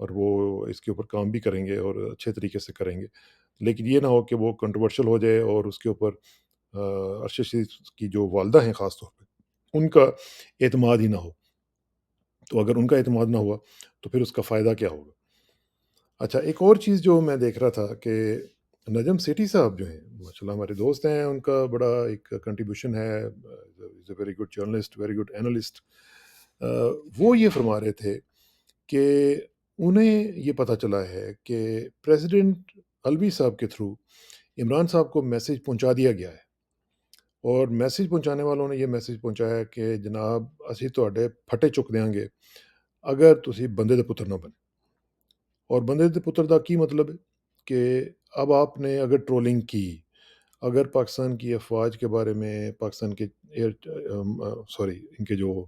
اور وہ اس کے اوپر کام بھی کریں گے اور اچھے طریقے سے کریں گے۔ لیکن یہ نہ ہو کہ وہ کنٹروورشل ہو جائے اور اس کے اوپر ارشد شریف کی جو والدہ ہیں خاص طور پہ، ان کا اعتماد ہی نہ ہو۔ تو اگر ان کا اعتماد نہ ہوا تو پھر اس کا فائدہ کیا ہوگا؟ اچھا، ایک اور چیز جو میں دیکھ رہا تھا کہ نجم سیٹھی صاحب جو ہیں، ماشاء اللہ ہمارے دوست ہیں، ان کا بڑا ایک کنٹریبیوشن ہے، is a very good journalist, very good analyst. وہ یہ فرما رہے تھے کہ انہیں یہ پتہ چلا ہے کہ پریزیڈنٹ الوی صاحب کے تھرو عمران صاحب کو میسج پہنچا دیا گیا ہے، اور میسج پہنچانے والوں نے یہ میسج پہنچایا کہ جناب اسی تواڈے پھٹے چک دیاں گے اگر تسی بندے دے پتر نہ بنے۔ اور بندے دے پتر دا کی مطلب ہے کہ اب آپ نے اگر ٹرولنگ کی، اگر پاکستان کی افواج کے بارے میں، پاکستان کے سوری ان کے جو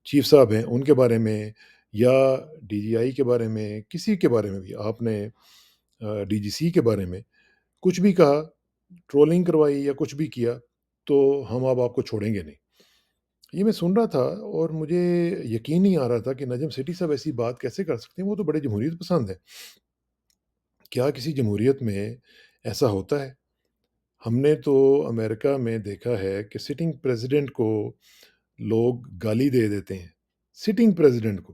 چیف صاحب ہیں ان کے بارے میں، یا ڈی جی آئی کے بارے میں، کسی کے بارے میں بھی آپ نے ڈی جی سی کے بارے میں کچھ بھی کہا، ٹرولنگ کروائی یا کچھ بھی کیا، تو ہم اب آپ کو چھوڑیں گے نہیں۔ یہ میں سن رہا تھا اور مجھے یقین نہیں آ رہا تھا کہ نجم سیٹھی صاحب ایسی بات کیسے کر سکتے ہیں، وہ تو بڑے جمہوریت پسند ہیں۔ کیا کسی جمہوریت میں ایسا ہوتا ہے؟ ہم نے تو امریکہ میں دیکھا ہے کہ سٹنگ پریزیڈنٹ کو لوگ گالی دے دیتے ہیں، سٹنگ پریزیڈنٹ کو،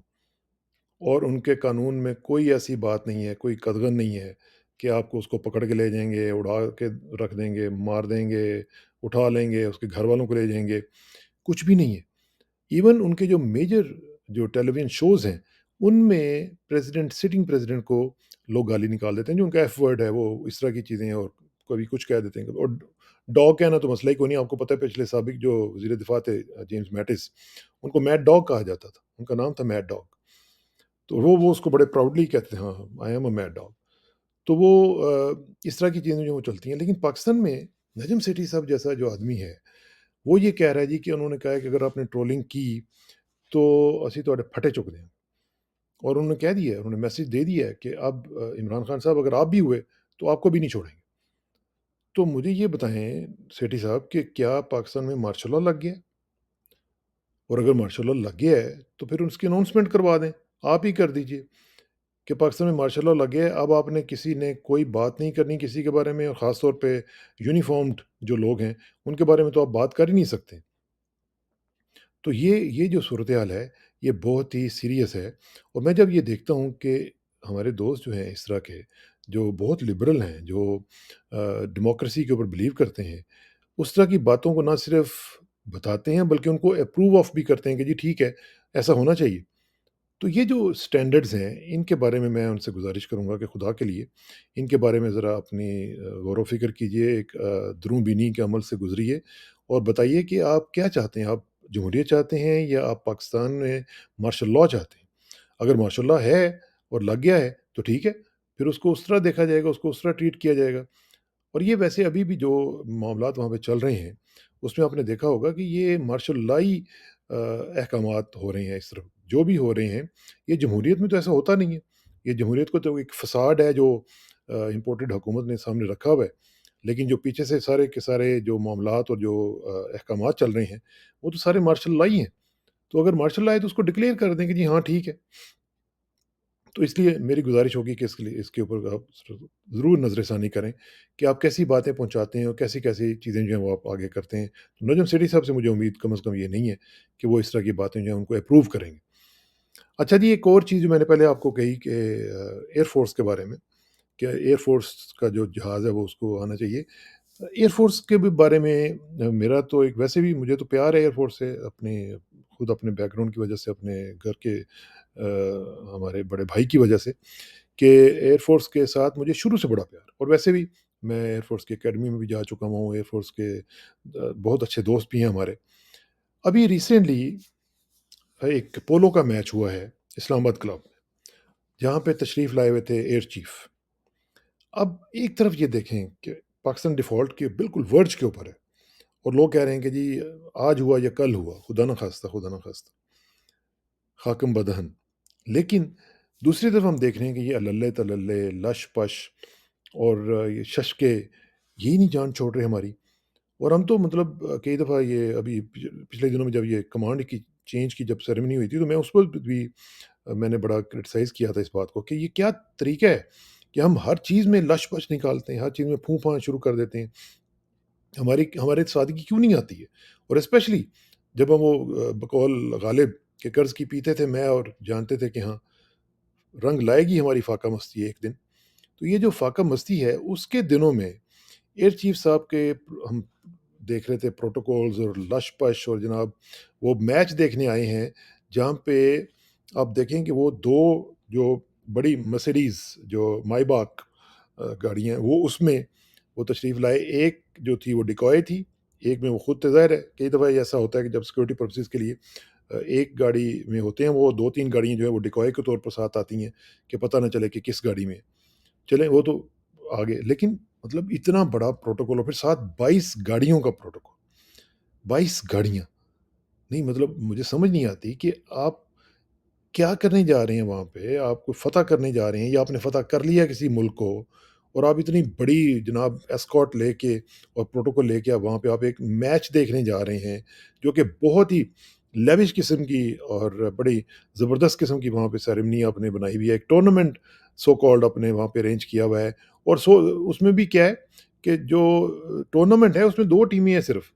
اور ان کے قانون میں کوئی ایسی بات نہیں ہے، کوئی قدغن نہیں ہے کہ آپ کو اس کو پکڑ کے لے جائیں گے، اڑا کے رکھ دیں گے، مار دیں گے، اٹھا لیں گے، اس کے گھر والوں کو لے جائیں گے، کچھ بھی نہیں ہے۔ ایون ان کے جو میجر جو ٹیلی ویژن شوز ہیں، ان میں پریزیڈنٹ، سٹنگ پریزیڈنٹ کو لوگ گالی نکال دیتے ہیں، جو ان کا ایف ورڈ ہے، وہ اس طرح کی چیزیں ہیں، اور کبھی کچھ کہہ دیتے ہیں، اور ڈاگ کہنا تو مسئلہ ہی کوئی نہیں۔ آپ کو پتہ ہے پچھلے سابق جو وزیر دفاع تھے جیمز میٹس، ان کو میڈ ڈاگ کہا جاتا تھا، ان کا نام تھا میڈ ڈاگ، تو وہ اس کو بڑے پراؤڈلی کہتے تھے، ہاں I am a made dog. تو وہ اس طرح کی چیزیں جو وہ چلتی ہیں، لیکن پاکستان میں نجم سیٹھی صاحب جیسا جو آدمی ہے، وہ یہ کہہ رہا ہے جی کہ انہوں نے کہا ہے کہ اگر آپ نے ٹرولنگ کی تو اسی تواڈے پھٹے چک دیں، اور انہوں نے کہہ دیا ہے، انہوں نے میسج دے دیا ہے کہ اب عمران خان صاحب اگر آپ بھی ہوئے تو آپ کو بھی نہیں چھوڑیں گے۔ تو مجھے یہ بتائیں سیٹھی صاحب کہ کیا پاکستان میں مارشل لاء لگ گیا ہے؟ اور اگر مارشل لاء لگ گیا ہے تو پھر اس کی اناؤنسمنٹ کروا دیں، آپ ہی کر دیجئے کہ پاکستان میں مارشل لاء لگ گیا ہے، اب آپ نے کسی نے کوئی بات نہیں کرنی کسی کے بارے میں، اور خاص طور پہ یونیفارمڈ جو لوگ ہیں ان کے بارے میں تو آپ بات کر ہی نہیں سکتے۔ تو یہ جو صورتحال ہے، یہ بہت ہی سیریس ہے، اور میں جب یہ دیکھتا ہوں کہ ہمارے دوست جو ہیں اس طرح کے، جو بہت لبرل ہیں، جو ڈیموکریسی کے اوپر بلیو کرتے ہیں، اس طرح کی باتوں کو نہ صرف بتاتے ہیں بلکہ ان کو اپروو آف بھی کرتے ہیں کہ جی ٹھیک ہے، ایسا ہونا چاہیے۔ تو یہ جو اسٹینڈرڈز ہیں، ان کے بارے میں ان سے گزارش کروں گا کہ خدا کے لیے ان کے بارے میں ذرا اپنی غور و فکر کیجئے، ایک دروں بینی کے عمل سے گزریے، اور بتائیے کہ آپ کیا چاہتے ہیں؟ آپ جمہوریت چاہتے ہیں یا آپ پاکستان میں مارشل لاء چاہتے ہیں؟ اگر مارشل لاء ہے اور لگ گیا ہے تو ٹھیک ہے، پھر اس کو اس طرح دیکھا جائے گا، اس کو اس طرح ٹریٹ کیا جائے گا۔ اور یہ ویسے ابھی بھی جو معاملات وہاں پہ چل رہے ہیں، اس میں آپ نے دیکھا ہوگا کہ یہ مارشل لائی احکامات ہو رہے ہیں اس طرف، جو بھی ہو رہے ہیں، یہ جمہوریت میں تو ایسا ہوتا نہیں ہے۔ یہ جمہوریت کو تو ایک فساد ہے جو امپورٹڈ حکومت نے سامنے رکھا ہوا ہے، لیکن جو پیچھے سے سارے کے سارے جو معاملات اور جو احکامات چل رہے ہیں، وہ تو سارے مارشل لائی ہیں۔ تو اگر مارشل لا ہے تو اس کو ڈکلیئر کر دیں کہ جی ہاں ٹھیک ہے۔ تو اس لیے میری گزارش ہوگی کہ اس کے اوپر آپ ضرور نظر ثانی کریں کہ آپ کیسی باتیں پہنچاتے ہیں اور کیسی چیزیں جو ہیں وہ آپ آگے کرتے ہیں۔ تو نجم سیٹھی صاحب سے مجھے امید کم از کم یہ نہیں ہے کہ وہ اس طرح کی باتیں جو ہیں ان کو اپروو کریں گے۔ اچھا جی، ایک اور چیز جو میں نے پہلے آپ کو کہی کہ ایئر فورس کے بارے میں، کہ ایئر فورس کا جو جہاز ہے وہ اس کو آنا چاہیے۔ ایئر فورس کے بھی بارے میں میرا تو ایک، ویسے بھی مجھے تو پیار ہے ایئر فورس سے، خود اپنے بیک گراؤنڈ کی وجہ سے، اپنے گھر کے ہمارے بڑے بھائی کی وجہ سے، کہ ایئر فورس کے ساتھ مجھے شروع سے بڑا پیار، اور ویسے بھی میں ایئر فورس کی اکیڈمی میں بھی جا چکا ہوں، ایئر فورس کے بہت اچھے دوست بھی ہیں ہمارے۔ ابھی ریسنٹلی ایک پولو کا میچ ہوا ہے اسلام آباد کلب میں، جہاں پہ تشریف لائے ہوئے تھے ایئر چیف۔ اب ایک طرف یہ دیکھیں کہ پاکستان ڈیفالٹ کے بالکل ورج کے اوپر ہے، اور لوگ کہہ رہے ہیں کہ جی آج ہوا یا کل ہوا، خدا نہ خواستہ، خدا نہ خواستہ، خاکم بدہن۔ لیکن دوسری طرف ہم دیکھ رہے ہیں کہ یہ اللہ تللے لش پش اور یہ ششکے، یہی نہیں جان چھوڑ رہے ہماری۔ اور ہم تو مطلب کئی دفعہ یہ ابھی پچھلے دنوں میں جب یہ کمانڈ کی چینج کی جب سیریمنی ہوئی تھی، تو میں اس پر بھی میں نے بڑا کرٹیسائز کیا تھا اس بات کو کہ یہ کیا طریقہ ہے کہ ہم ہر چیز میں لش-پش نکالتے ہیں، ہر چیز میں پھوں-پھاں شروع کر دیتے ہیں۔ ہمارے سادگی کیوں نہیں آتی ہے؟ اور اسپیشلی جب ہم وہ بقول غالب کہ قرض کی پیتے تھے میں اور جانتے تھے کہ ہاں، رنگ لائے گی ہماری فاقہ مستی ایک دن۔ تو یہ جو فاقہ مستی ہے، اس کے دنوں میں ایئر چیف صاحب کے ہم دیکھ رہے تھے پروٹوکولز اور لش پش، اور جناب وہ میچ دیکھنے آئے ہیں جہاں پہ آپ دیکھیں کہ وہ دو جو بڑی مرسیڈیز جو مائباک گاڑیاں ہیں وہ اس میں وہ تشریف لائے، ایک جو تھی وہ ڈیکوائے تھی، ایک میں وہ خود تھے۔ ظاہر ہے کئی دفعہ ایسا ہوتا ہے کہ جب سیکورٹی پرپسز کے لیے ایک گاڑی میں ہوتے ہیں، وہ دو تین گاڑیاں جو ہیں وہ ڈیکوائے کے طور پر ساتھ آتی ہیں کہ پتہ نہ چلے کہ کس گاڑی میں چلیں، وہ تو آگے، لیکن مطلب اتنا بڑا پروٹوکول اور پھر ساتھ 22 گاڑیوں کا پروٹوکول، 22 گاڑیاں، نہیں مطلب مجھے سمجھ نہیں آتی کہ آپ کیا کرنے جا رہے ہیں وہاں پہ؟ آپ کو فتح کرنے جا رہے ہیں یا آپ نے فتح کر لیا کسی ملک کو، اور آپ اتنی بڑی جناب ایسکارٹ لے کے اور پروٹوکول لے کے آپ وہاں پہ آپ ایک میچ دیکھنے جا رہے ہیں جو کہ بہت ہی لیوش قسم کی اور بڑی زبردست قسم کی وہاں پہ سیریمنی آپ نے بنائی ہوئی ہے، ایک ٹورنامنٹ سو کالڈ آپ نے وہاں پہ ارینج کیا ہوا ہے، اور سو اس میں بھی کیا ہے کہ جو ٹورنامنٹ ہے اس میں 2 ٹیمیں ہیں صرف،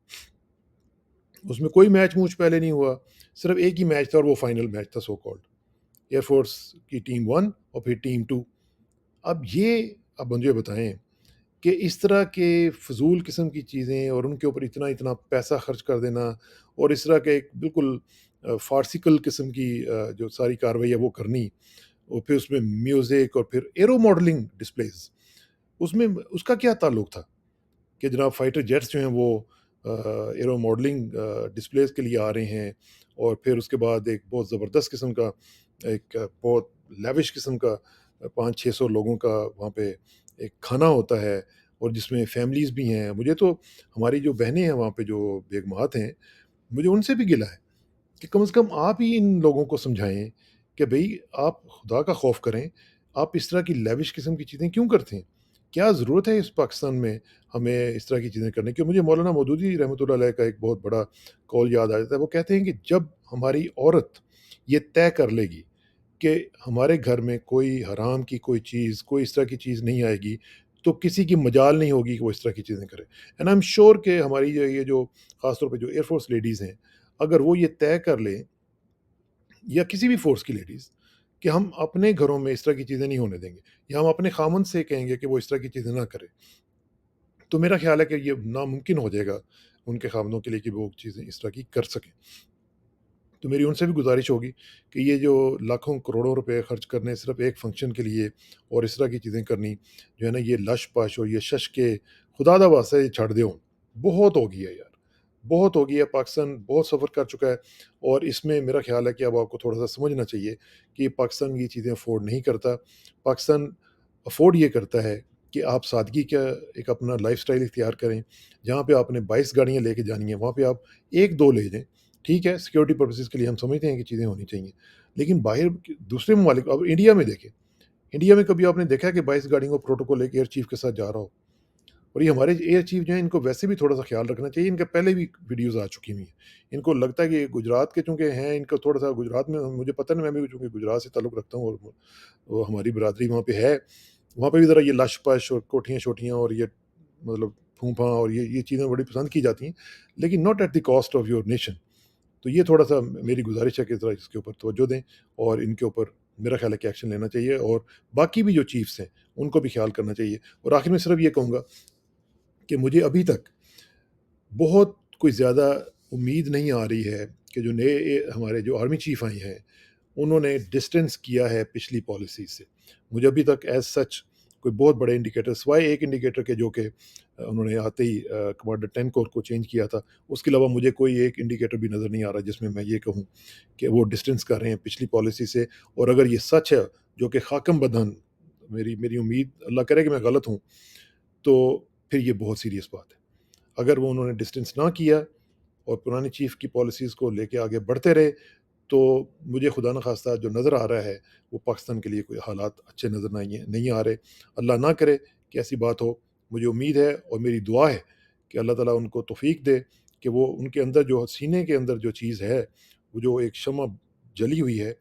اس میں کوئی میچ موچ پہلے نہیں ہوا، صرف ایک ہی میچ تھا اور وہ فائنل میچ تھا سو کالڈ، ایئر فورس کی ٹیم 1 اور پھر ٹیم 2۔ اب یہ اب مجھے بتائیں کہ اس طرح کے فضول قسم کی چیزیں اور ان کے اوپر اتنا اتنا پیسہ خرچ کر دینا، اور اس طرح کے ایک بالکل فارسیکل قسم کی جو ساری کاروائی ہے وہ کرنی، اور پھر اس میں میوزک اور پھر ایرو ماڈلنگ ڈسپلیز، اس میں اس کا کیا تعلق تھا کہ جناب فائٹر جیٹس جو ہیں وہ ایرو ماڈلنگ ڈسپلیز کے لیے آ رہے ہیں، اور پھر اس کے بعد ایک بہت زبردست قسم کا ایک بہت لیوش قسم کا 500-600 لوگوں کا وہاں پہ ایک کھانا ہوتا ہے، اور جس میں فیملیز بھی ہیں۔ مجھے تو ہماری جو بہنیں ہیں وہاں پہ جو بیگمات ہیں، مجھے ان سے بھی گلہ ہے کہ کم از کم آپ ہی ان لوگوں کو سمجھائیں کہ بھئی آپ خدا کا خوف کریں، آپ اس طرح کی لیوش قسم کی چیزیں کیوں کرتے ہیں؟ کیا ضرورت ہے اس پاکستان میں ہمیں اس طرح کی چیزیں کرنے کی؟ مجھے مولانا مودودی رحمۃ اللہ علیہ کا ایک بہت بڑا قول یاد آ جاتا ہے، وہ کہتے ہیں کہ جب ہماری عورت یہ طے کر لے گی کہ ہمارے گھر میں کوئی حرام کی کوئی چیز، کوئی اس طرح کی چیز نہیں آئے گی، تو کسی کی مجال نہیں ہوگی کہ وہ اس طرح کی چیزیں کرے۔ اینڈ آئی ایم شیور کہ ہماری یہ جو خاص طور پہ جو ایئر فورس لیڈیز ہیں، اگر وہ یہ طے کر لیں، یا کسی بھی فورس کی لیڈیز، کہ ہم اپنے گھروں میں اس طرح کی چیزیں نہیں ہونے دیں گے، یا ہم اپنے خامند سے کہیں گے کہ وہ اس طرح کی چیزیں نہ کرے، تو میرا خیال ہے کہ یہ ناممکن ہو جائے گا ان کے خامدوں کے لیے کہ وہ چیزیں اس طرح کی کر سکیں۔ تو میری ان سے بھی گزارش ہوگی کہ یہ جو لاکھوں کروڑوں روپے خرچ کرنے صرف ایک فنکشن کے لیے اور اس طرح کی چیزیں کرنی، جو ہے نا یہ لش پش اور یہ شش کے خدا دا واسطہ یہ چھڑ دو، بہت ہو گئی ہے یار، بہت ہو گئی ہے۔ پاکستان بہت سفر کر چکا ہے، اور اس میں میرا خیال ہے کہ اب آپ کو تھوڑا سا سمجھنا چاہیے کہ پاکستان یہ چیزیں افورڈ نہیں کرتا۔ پاکستان افورڈ یہ کرتا ہے کہ آپ سادگی کا ایک اپنا لائف سٹائل اختیار کریں، جہاں پہ آپ نے 22 گاڑیاں لے کے جانی ہیں وہاں پہ آپ ایک دو لے جائیں، ٹھیک ہے سیکورٹی پرپسز کے لیے ہم سمجھتے ہیں کہ چیزیں ہونی چاہیے، لیکن باہر دوسرے ممالک، اب انڈیا میں دیکھیں، انڈیا میں کبھی آپ نے دیکھا کہ 22 گاڑیوں کا پروٹوکول ایک ایئر چیف کے ساتھ جا رہا ہو؟ اور یہ ہمارے ایئر چیف جو ہیں ان کو ویسے بھی تھوڑا سا خیال رکھنا چاہیے، ان کا پہلے بھی ویڈیوز آ چکی ہوئی ہیں، ان کو لگتا ہے کہ گجرات کے چونکہ ہیں، ان کا تھوڑا سا گجرات میں مجھے پتہ نہیں، میں بھی چونکہ گجرات سے تعلق رکھتا ہوں اور وہ ہماری برادری وہاں پہ ہے، وہاں پہ بھی ذرا یہ لش پش اور کوٹھیاں شوٹیاں اور یہ مطلب پھوں پھاں اور یہ چیزیں بڑی پسند کی جاتی ہیں، لیکن not at the cost of your nation. تو یہ تھوڑا سا میری گزارش ہے کہ ذرا اس کے اوپر توجہ دیں، اور ان کے اوپر میرا خیال ہے کہ ایکشن لینا چاہیے، اور باقی بھی جو چیفس ہیں ان کو بھی خیال کرنا چاہیے۔ اور آخر میں صرف یہ کہوں گا کہ مجھے ابھی تک بہت کوئی زیادہ امید نہیں آ رہی ہے کہ جو نئے ہمارے جو آرمی چیف آئے ہیں انہوں نے ڈسٹینس کیا ہے پچھلی پالیسی سے۔ مجھے ابھی تک ایز سچ کوئی بہت بڑے انڈیکیٹر سوائے ایک انڈیکیٹر کے جو کہ انہوں نے آتے ہی کمانڈر 10 کور کو چینج کیا تھا، اس کے علاوہ مجھے کوئی ایک انڈیکیٹر بھی نظر نہیں آ رہا جس میں میں یہ کہوں کہ وہ ڈسٹینس کر رہے ہیں پچھلی پالیسی سے۔ اور اگر یہ سچ ہے جو کہ خاکم بدہن، میری امید، اللہ کرے کہ میں غلط ہوں، تو پھر یہ بہت سیریس بات ہے۔ اگر وہ انہوں نے ڈسٹینس نہ کیا اور پرانے چیف کی پالیسیز کو لے کے آگے بڑھتے رہے، تو مجھے خدا نخواستہ جو نظر آ رہا ہے وہ پاکستان کے لیے کوئی حالات اچھے نظر نہیں آ رہے۔ اللہ نہ کرے کہ ایسی بات ہو۔ مجھے امید ہے اور میری دعا ہے کہ اللہ تعالیٰ ان کو توفیق دے کہ وہ ان کے اندر جو سینے کے اندر جو چیز ہے، وہ جو ایک شمع جلی ہوئی ہے،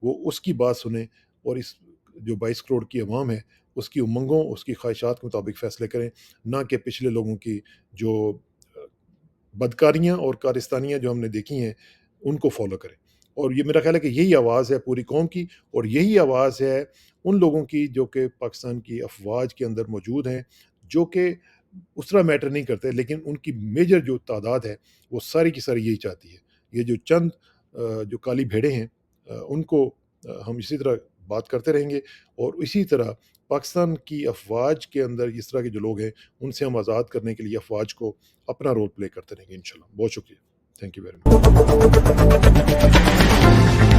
وہ اس کی بات سنیں اور اس جو 22 کروڑ کی عوام ہے اس کی امنگوں اس کی خواہشات کے مطابق فیصلے کریں، نہ کہ پچھلے لوگوں کی جو بدکاریاں اور کارستانیاں جو ہم نے دیکھی ہیں ان کو فالو کریں۔ اور یہ میرا خیال ہے کہ یہی آواز ہے پوری قوم کی، اور یہی آواز ہے ان لوگوں کی جو کہ پاکستان کی افواج کے اندر موجود ہیں، جو کہ اس طرح میٹر نہیں کرتے، لیکن ان کی میجر جو تعداد ہے وہ ساری کی ساری یہی چاہتی ہے۔ یہ جو چند جو کالی بھیڑیں ہیں ان کو ہم اسی طرح بات کرتے رہیں گے، اور اسی طرح پاکستان کی افواج کے اندر اس طرح کے جو لوگ ہیں ان سے ہم آزاد کرنے کے لیے افواج کو اپنا رول پلے کرتے رہیں گے انشاءاللہ۔ بہت شکریہ، تھینک یو ویری مچ۔